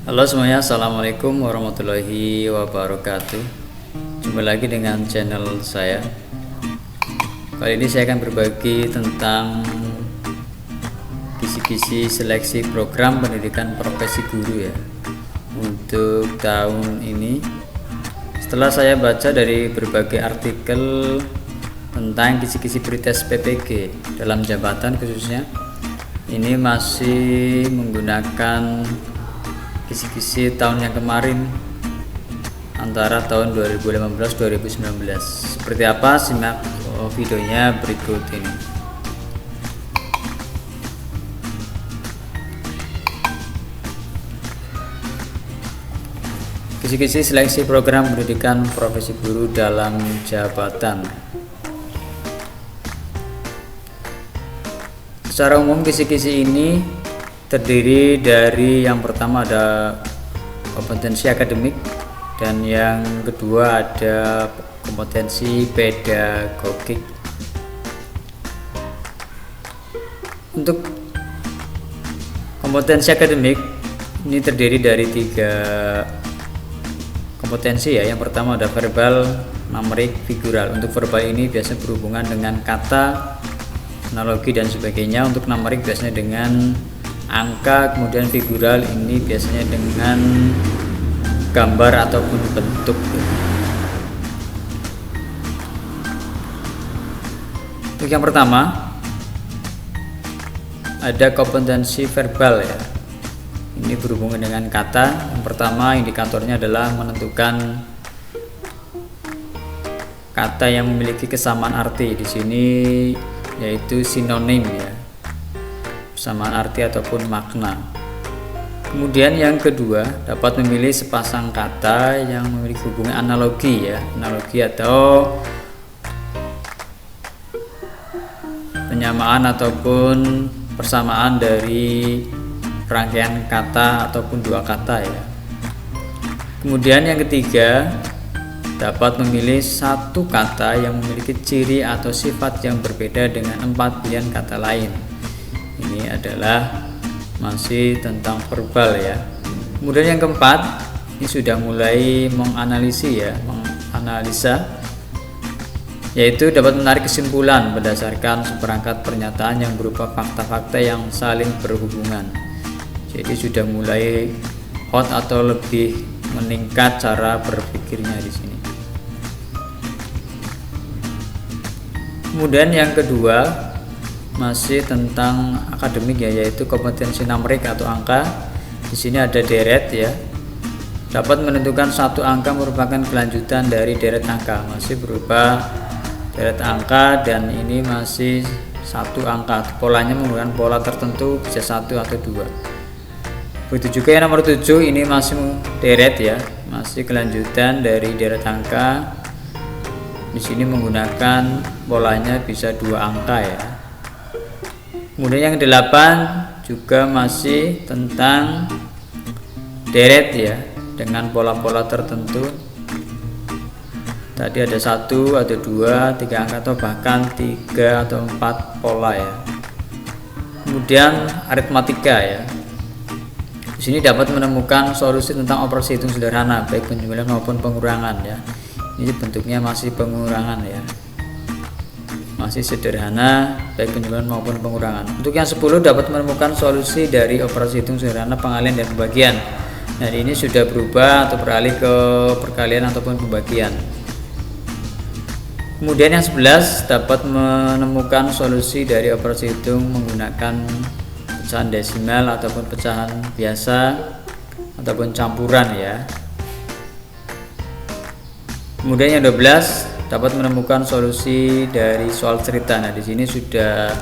Halo semuanya, assalamualaikum warahmatullahi wabarakatuh. Jumpa lagi dengan channel saya. Kali ini saya akan berbagi tentang kisi-kisi seleksi program pendidikan profesi guru ya untuk tahun ini. Setelah saya baca dari berbagai artikel tentang kisi-kisi pretest PPG dalam jabatan khususnya, ini masih menggunakan kisi-kisi tahun yang kemarin antara tahun 2015-2019. Seperti apa? Simak videonya berikut ini. Kisi-kisi seleksi program pendidikan profesi guru dalam jabatan. Secara umum kisi-kisi ini terdiri dari yang pertama ada kompetensi akademik dan yang kedua ada kompetensi pedagogik. Untuk kompetensi akademik ini terdiri dari 3 kompetensi ya. Yang pertama ada verbal, numerik, figural. Untuk verbal ini biasanya berhubungan dengan kata, analogi dan sebagainya. Untuk numerik biasanya dengan angka, kemudian figural ini biasanya dengan gambar ataupun bentuk. Untuk yang pertama ada kompetensi verbal ya. Ini berhubungan dengan kata. Yang pertama indikatornya adalah menentukan kata yang memiliki kesamaan arti. Di sini yaitu sinonim ya, kesamaan arti ataupun makna. Kemudian yang kedua dapat memilih sepasang kata yang memiliki hubungan analogi ya, analogi atau penyamaan ataupun persamaan dari rangkaian kata ataupun 2 kata ya. Kemudian yang ketiga dapat memilih satu kata yang memiliki ciri atau sifat yang berbeda dengan 4 pilihan kata lain. Ini adalah masih tentang verbal ya. Kemudian yang keempat, ini sudah mulai menganalisa, yaitu dapat menarik kesimpulan berdasarkan seperangkat pernyataan yang berupa fakta-fakta yang saling berhubungan. Jadi sudah mulai hot atau lebih meningkat cara berpikirnya di sini. Kemudian yang kedua masih tentang akademik ya, yaitu kompetensi numerik atau angka. Di sini ada deret ya. Dapat menentukan satu angka merupakan kelanjutan dari deret angka, masih berupa deret angka dan ini masih satu angka. Polanya menggunakan pola tertentu, bisa 1 atau 2. Begitu juga yang nomor 7, ini masih deret ya, masih kelanjutan dari deret angka. Di sini menggunakan polanya bisa 2 angka ya. Kemudian yang 8 juga masih tentang deret ya, dengan pola-pola tertentu. Tadi ada 1 atau 2, 3 angka atau bahkan 3 atau 4 pola ya. Kemudian aritmatika ya. Di sini dapat menemukan solusi tentang operasi hitung sederhana baik penjumlahan maupun pengurangan ya. Ini bentuknya masih pengurangan ya, masih sederhana baik penjumlahan maupun pengurangan. Untuk yang 10 dapat menemukan solusi dari operasi hitung sederhana pengalihan dan pembagian. Nah ini sudah berubah atau beralih ke perkalian ataupun pembagian. Kemudian yang 11 dapat menemukan solusi dari operasi hitung menggunakan pecahan desimal ataupun pecahan biasa ataupun campuran ya. Kemudian yang 12 dapat menemukan solusi dari soal cerita. Nah, di sini sudah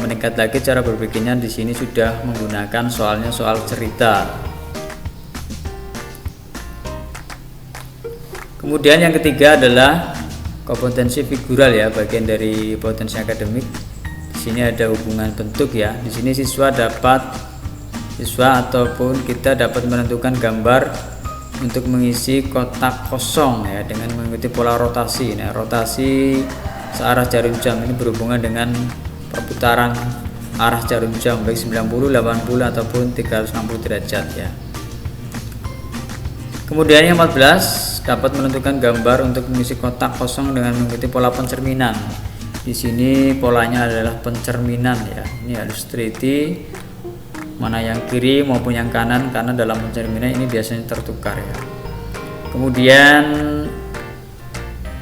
meningkat lagi cara berpikirnya. Di sini sudah menggunakan soalnya soal cerita. Kemudian yang ketiga adalah kompetensi figural ya, bagian dari potensi akademik. Di sini ada hubungan bentuk ya. Di sini siswa ataupun kita dapat menentukan gambar untuk mengisi kotak kosong ya dengan mengikuti pola rotasi. Nah, rotasi searah jarum jam ini berhubungan dengan perputaran arah jarum jam baik 90, 80 ataupun 360 derajat ya. Kemudian yang 14 dapat menentukan gambar untuk mengisi kotak kosong dengan mengikuti pola pencerminan. Di sini polanya adalah pencerminan ya. Ini harus teliti mana yang kiri maupun yang kanan karena dalam pencerminan ini biasanya tertukar ya. Kemudian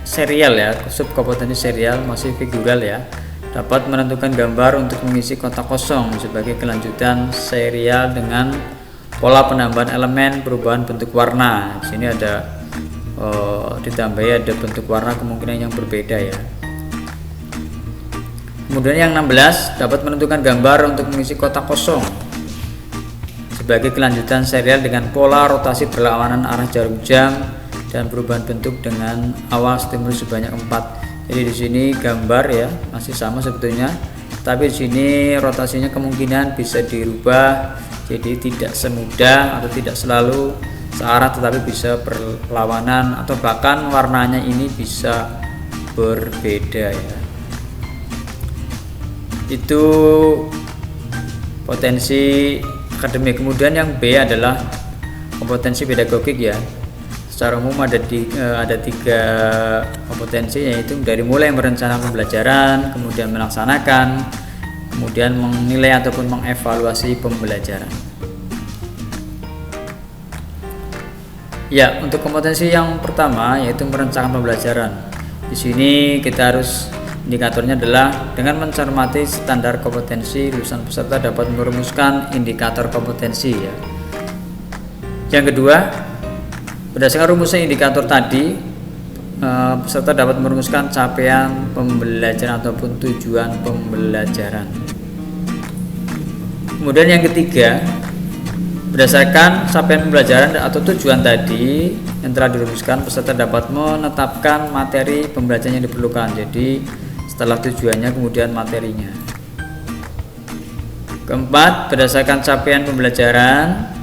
serial ya, subkompetensi serial masih figural ya. Dapat menentukan gambar untuk mengisi kotak kosong sebagai kelanjutan serial dengan pola penambahan elemen perubahan bentuk warna. Di sini ada ditambahi ada bentuk warna kemungkinan yang berbeda ya. Kemudian yang 16 dapat menentukan gambar untuk mengisi kotak kosong sebagai kelanjutan serial dengan pola rotasi berlawanan arah jarum jam dan perubahan bentuk dengan awal stimulus sebanyak 4. Jadi di sini gambar ya masih sama sebetulnya, tapi di sini rotasinya kemungkinan bisa dirubah. Jadi tidak semudah atau tidak selalu searah, tetapi bisa berlawanan atau bahkan warnanya ini bisa berbeda ya. Itu potensi akademik. Kemudian yang B adalah kompetensi pedagogik ya. Secara umum ada 3 kompetensi, yaitu dari mulai merencanakan pembelajaran, kemudian melaksanakan, kemudian menilai ataupun mengevaluasi pembelajaran. Ya, untuk kompetensi yang pertama yaitu merencanakan pembelajaran. Di sini kita harus indikatornya adalah dengan mencermati standar kompetensi, lulusan peserta dapat merumuskan indikator kompetensi ya. Yang kedua, berdasarkan rumusan indikator tadi, peserta dapat merumuskan capaian pembelajaran ataupun tujuan pembelajaran. Kemudian yang ketiga, berdasarkan capaian pembelajaran atau tujuan tadi yang telah dirumuskan, peserta dapat menetapkan materi pembelajaran yang diperlukan. Jadi setelah tujuannya kemudian materinya. Keempat, berdasarkan capaian pembelajaran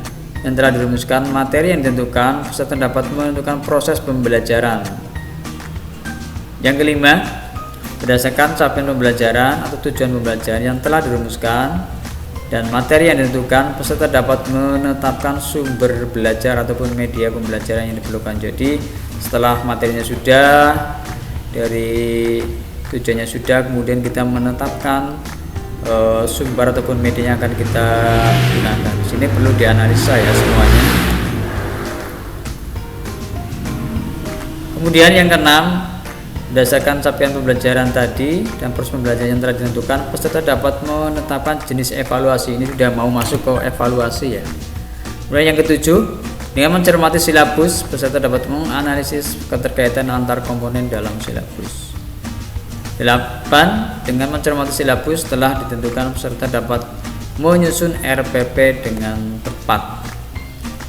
yang telah dirumuskan, materi yang ditentukan, peserta dapat menentukan proses pembelajaran. Yang kelima, berdasarkan capaian pembelajaran atau tujuan pembelajaran yang telah dirumuskan dan materi yang ditentukan, peserta dapat menetapkan sumber belajar ataupun media pembelajaran yang diperlukan. Jadi setelah materinya sudah, dari tujuannya sudah, kemudian kita menetapkan sumber ataupun media yang akan kita gunakan. Di sini perlu dianalisa ya semuanya. Kemudian yang keenam, berdasarkan capaian pembelajaran tadi dan proses pembelajaran yang telah ditentukan, peserta dapat menetapkan jenis evaluasi. Ini sudah mau masuk ke evaluasi ya. Kemudian yang ketujuh, dengan mencermati silabus, peserta dapat menganalisis keterkaitan antar komponen dalam silabus. 8. Dengan mencermati silabus telah ditentukan, peserta dapat menyusun RPP dengan tepat.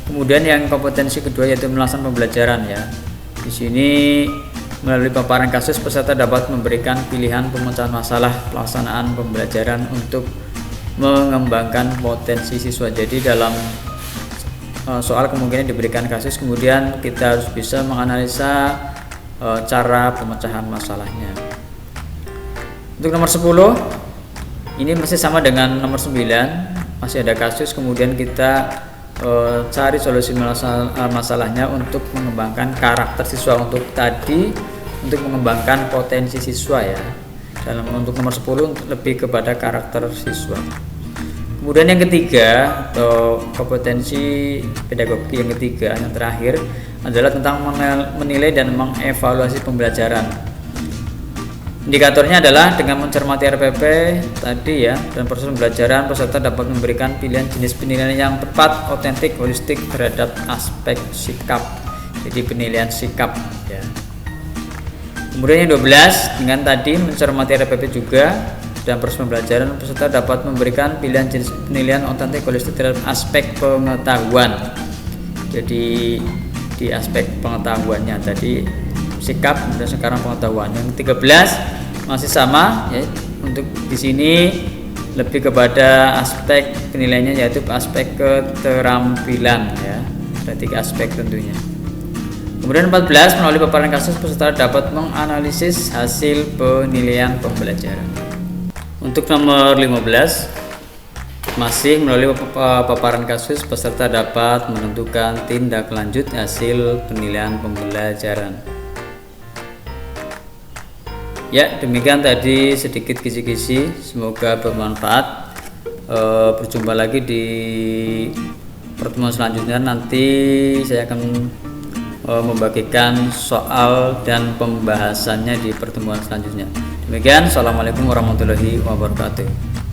Kemudian yang kompetensi kedua yaitu melaksanakan pembelajaran ya. Di sini melalui paparan kasus, peserta dapat memberikan pilihan pemecahan masalah pelaksanaan pembelajaran untuk mengembangkan potensi siswa. Jadi dalam soal kemungkinan diberikan kasus, kemudian kita harus bisa menganalisa cara pemecahan masalahnya. Untuk nomor 10, ini masih sama dengan nomor 9, masih ada kasus, kemudian kita cari solusi masalahnya untuk mengembangkan karakter siswa. Untuk mengembangkan potensi siswa ya. Untuk nomor 10 lebih kepada karakter siswa. Kemudian yang ketiga atau kompetensi pedagogi yang ketiga, yang terakhir adalah tentang menilai dan mengevaluasi pembelajaran. Indikatornya adalah dengan mencermati RPP tadi ya dan proses pembelajaran, peserta dapat memberikan pilihan jenis penilaian yang tepat, otentik, holistik terhadap aspek sikap. Jadi penilaian sikap ya. Kemudian yang 12, dengan tadi mencermati RPP juga dan proses pembelajaran, peserta dapat memberikan pilihan jenis penilaian otentik, holistik terhadap aspek pengetahuan. Jadi di aspek pengetahuannya tadi sikap dan sekarang pengetahuan. Yang 13 masih sama ya, untuk di sini lebih kepada aspek penilaiannya yaitu aspek keterampilan ya. Ada 3 aspek tentunya. Kemudian 14, melalui paparan kasus, peserta dapat menganalisis hasil penilaian pembelajaran. Untuk nomor 15, Masih melalui paparan kasus, peserta dapat menentukan tindak lanjut hasil penilaian pembelajaran. Ya, demikian tadi sedikit kisi-kisi, semoga bermanfaat. Berjumpa lagi di pertemuan selanjutnya. Nanti saya akan membagikan soal dan pembahasannya di pertemuan selanjutnya. Demikian, assalamualaikum warahmatullahi wabarakatuh.